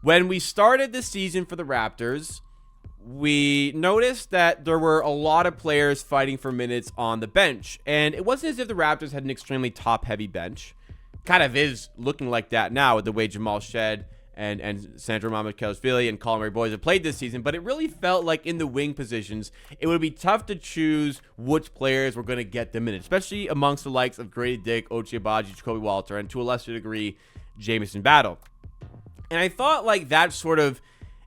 When we started the season for the Raptors, we noticed that there were a lot of players fighting for minutes on the bench. And it wasn't as if the Raptors had an extremely top-heavy bench. Kind of is looking like that now with the way Jamal Shed and Sandro Mamukelashvili and Colin Murray Boys have played this season. But it really felt like in the wing positions, it would be tough to choose which players were going to get the minutes, especially amongst the likes of Gradey Dick, Ochai Agbaji, Jacoby Walter, and to a lesser degree, Jamison Battle. And I thought like that sort of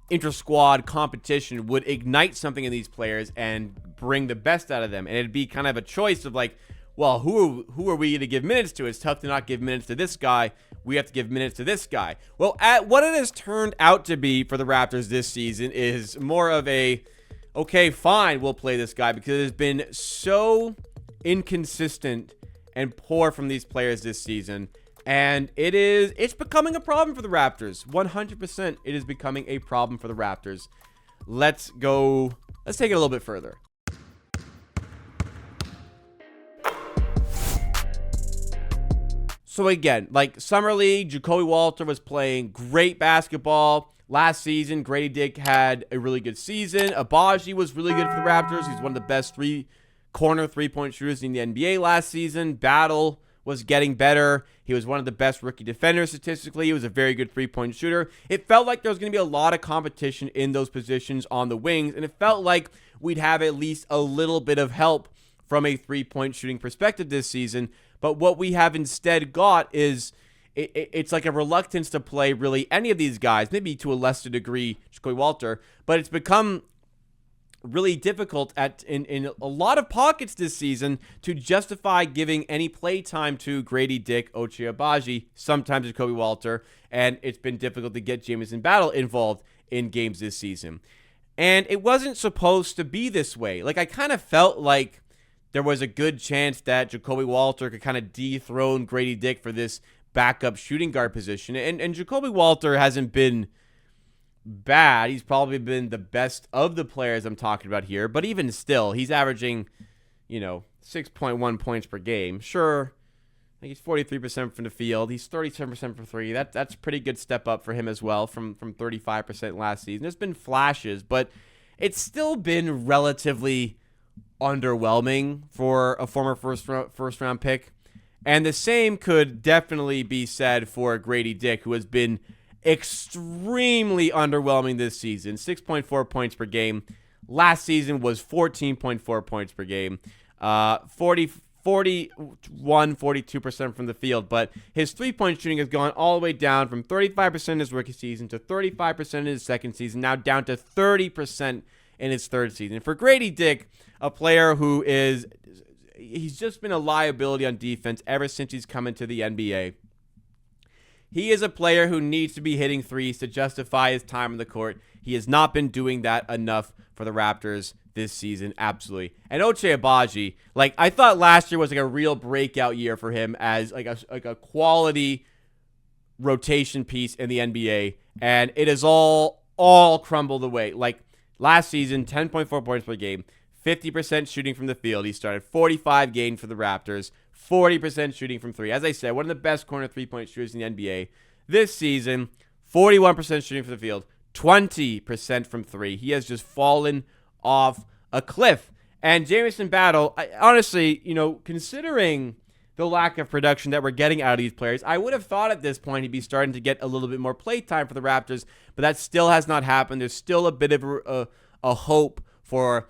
inter-squad competition would ignite something in these players and bring the best out of them. And it'd be kind of a choice of like, well, who are we to give minutes to? It's tough to not give minutes to this guy. We have to give minutes to this guy. Well, what it has turned out to be for the Raptors this season is more of a, okay, fine, we'll play this guy, because it has been so inconsistent and poor from these players this season. And it's becoming a problem for the Raptors. 100% it is becoming a problem for the Raptors. Let's take it a little bit further. So again, like Summer League, Jacoby Walter was playing great basketball. Last season, Gradey Dick had a really good season. Agbaji was really good for the Raptors. He's one of the best corner three-point shooters in the NBA last season. Battle was getting better. He was one of the best rookie defenders statistically. He was a very good three-point shooter. It felt like there was going to be a lot of competition in those positions on the wings, and it felt like we'd have at least a little bit of help from a three-point shooting perspective this season. But what we have instead got is it's like a reluctance to play really any of these guys, maybe to a lesser degree, Jacoby Walter, but it's become really difficult in a lot of pockets this season to justify giving any play time to Gradey Dick, Ochai Agbaji, sometimes Jacoby Walter, and it's been difficult to get Jamison Battle involved in games this season. And it wasn't supposed to be this way. Like, I kind of felt like there was a good chance that Jacoby Walter could kind of dethrone Gradey Dick for this backup shooting guard position. And Jacoby Walter hasn't been bad. He's probably been the best of the players I'm talking about here. But even still, he's averaging, 6.1 points per game. Sure, I think he's 43% from the field. He's 37% from three. That's a pretty good step up for him as well from 35% last season. There's been flashes, but it's still been relatively underwhelming for a former first round pick. And the same could definitely be said for Gradey Dick, who has been extremely underwhelming this season. 6.4 points per game. Last season was 14.4 points per game. 42% from the field. But his three-point shooting has gone all the way down from 35% in his rookie season to 35% in his second season, now down to 30% in his third season. For Gradey Dick, a player who he's just been a liability on defense ever since he's come into the NBA. He is a player who needs to be hitting threes to justify his time on the court. He has not been doing that enough for the Raptors this season, absolutely. And Ochai Agbaji, like, I thought last year was like a real breakout year for him as like a quality rotation piece in the NBA, and it has all crumbled away. Like, last season, 10.4 points per game, 50% shooting from the field. He started 45 games for the Raptors, 40% shooting from three. As I said, one of the best corner three-point shooters in the NBA. This season, 41% shooting from the field, 20% from three. He has just fallen off a cliff. And Jamison Battle, honestly, considering the lack of production that we're getting out of these players, I would have thought at this point he'd be starting to get a little bit more play time for the Raptors, but that still has not happened. There's still a bit of a hope for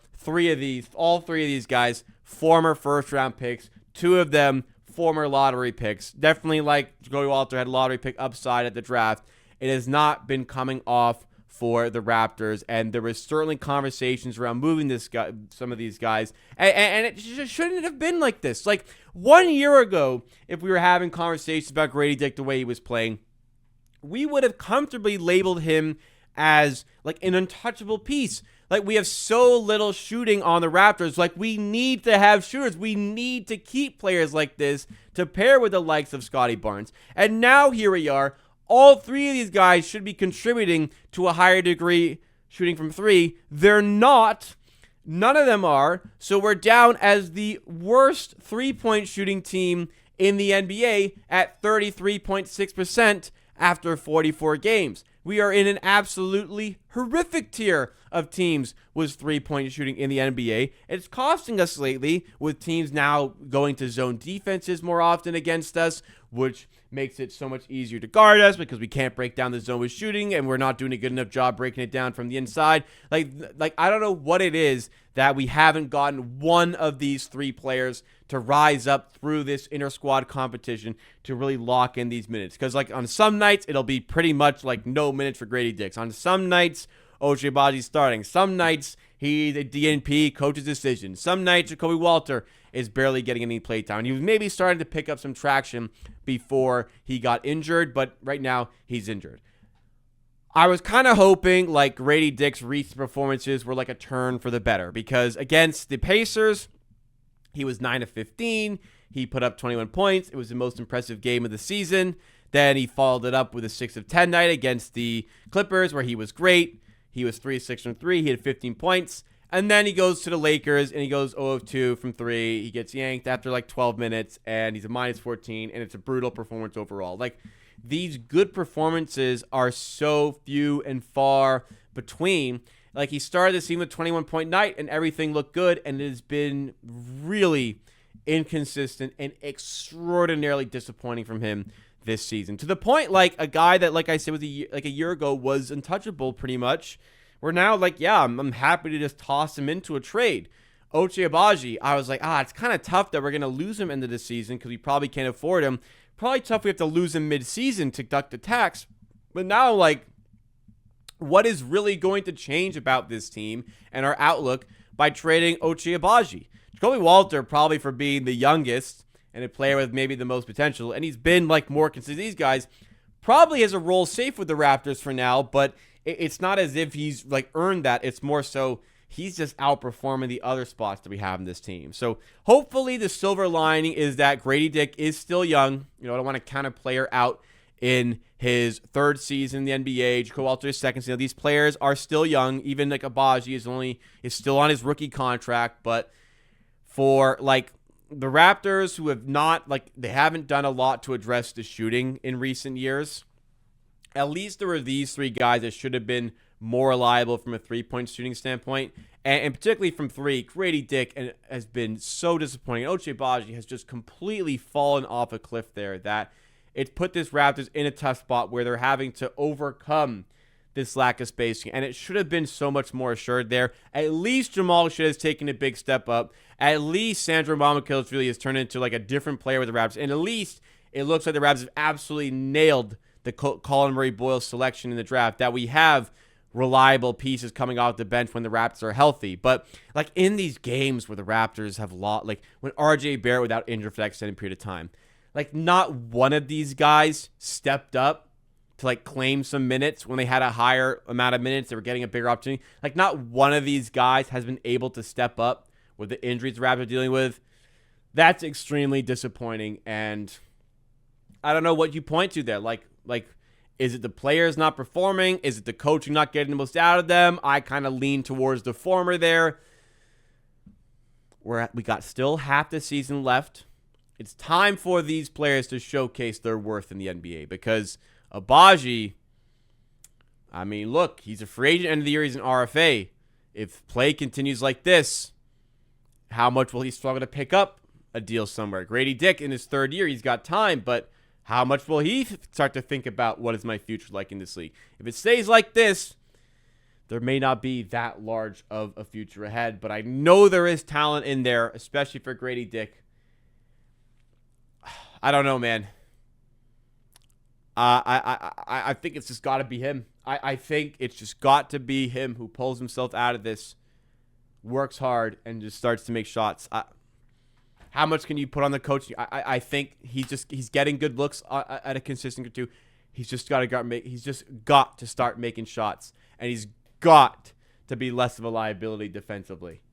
all three of these guys, former first-round picks, two of them former lottery picks. Definitely, like Jacoby Walter had lottery pick upside at the draft. It has not been coming off for the Raptors, and there was certainly conversations around moving some of these guys, and it just shouldn't have been like this. Like, 1 year ago, if we were having conversations about Gradey Dick the way he was playing, we would have comfortably labeled him as like an untouchable piece. Like, we have so little shooting on the Raptors. Like, we need to have shooters. We need to keep players like this to pair with the likes of Scotty Barnes. And now here we are. All three of these guys should be contributing to a higher degree shooting from three. They're not. None of them are. So we're down as the worst three-point shooting team in the NBA at 33.6% after 44 games. we are in an absolutely horrific tier of teams with three-point shooting in the NBA. It's costing us lately with teams now going to zone defenses more often against us, which makes it so much easier to guard us because we can't break down the zone with shooting, and we're not doing a good enough job breaking it down from the inside. Like I don't know what it is that we haven't gotten one of these three players to rise up through this inter-squad competition to really lock in these minutes. Because like on some nights, it'll be pretty much like no minutes for Gradey Dick. On some nights, Ochai Agbaji's starting. Some nights, he's a DNP, coach's decision. Some nights, Jacoby Walter is barely getting any play time. He was maybe starting to pick up some traction before he got injured, but right now, he's injured. I was kind of hoping like Gradey Dick's recent performances were like a turn for the better because against the Pacers, he was 9 of 15. He put up 21 points. It was the most impressive game of the season. Then he followed it up with a 6 of 10 night against the Clippers where he was great. He was 3 of 6 from 3. He had 15 points. And then he goes to the Lakers and he goes 0 of 2 from 3. He gets yanked after like 12 minutes and he's a minus 14 and it's a brutal performance overall. Like these good performances are so few and far between. Like he started the season with 21-point night and everything looked good and it has been really inconsistent and extraordinarily disappointing from him this season. To the point like a guy that like I said was a year ago was untouchable pretty much. We're now like, yeah, I'm happy to just toss him into a trade. Ochai Agbaji, I was like, it's kind of tough that we're going to lose him into this season because we probably can't afford him. Probably tough we have to lose him mid-season to deduct the tax. But now, like, what is really going to change about this team and our outlook by trading Ochai Agbaji? Jacoby Walter, probably for being the youngest and a player with maybe the most potential, and he's been, like, more consistent. These guys probably has a role safe with the Raptors for now, but it's not as if he's like earned that. It's more so he's just outperforming the other spots that we have in this team. So hopefully the silver lining is that Gradey Dick is still young. You know, I don't want to count a player out in his third season in the NBA. Jacoby Walter's second season. These players are still young. Even like Agbaji is still on his rookie contract. But for like the Raptors who have not they haven't done a lot to address the shooting in recent years. At least there were these three guys that should have been more reliable from a three-point shooting standpoint, and particularly from three. Gradey Dick has been so disappointing. Ochai Agbaji has just completely fallen off a cliff there that it's put this Raptors in a tough spot where they're having to overcome this lack of spacing, and it should have been so much more assured there. At least Jamal should have taken a big step up. At least Sandro Mamakil really has turned into like a different player with the Raptors, and at least it looks like the Raptors have absolutely nailed the Colin Murray-Boyle selection in the draft, that we have reliable pieces coming off the bench when the Raptors are healthy. But like in these games where the Raptors have lost, like when RJ Barrett without injury for that extended period of time, like not one of these guys stepped up to like claim some minutes when they had a higher amount of minutes. They were getting a bigger opportunity. Like not one of these guys has been able to step up with the injuries the Raptors are dealing with. That's extremely disappointing. And I don't know what you point to there. Like, is it the players not performing? Is it the coaching not getting the most out of them? I kind of lean towards the former there. We got still half the season left. It's time for these players to showcase their worth in the NBA because Agbaji, I mean, look, he's a free agent end of the year. He's an RFA. If play continues like this, how much will he struggle to pick up a deal somewhere? Gradey Dick in his third year, he's got time, but how much will he start to think about what is my future like in this league? If it stays like this, there may not be that large of a future ahead, but I know there is talent in there, especially for Gradey Dick. I don't know, man. I think it's just got to be him. I think it's just got to be him who pulls himself out of this, works hard, and just starts to make shots. How much can you put on the coach? I think he's getting good looks at a consistent or two. He's just got to start making shots, and he's got to be less of a liability defensively.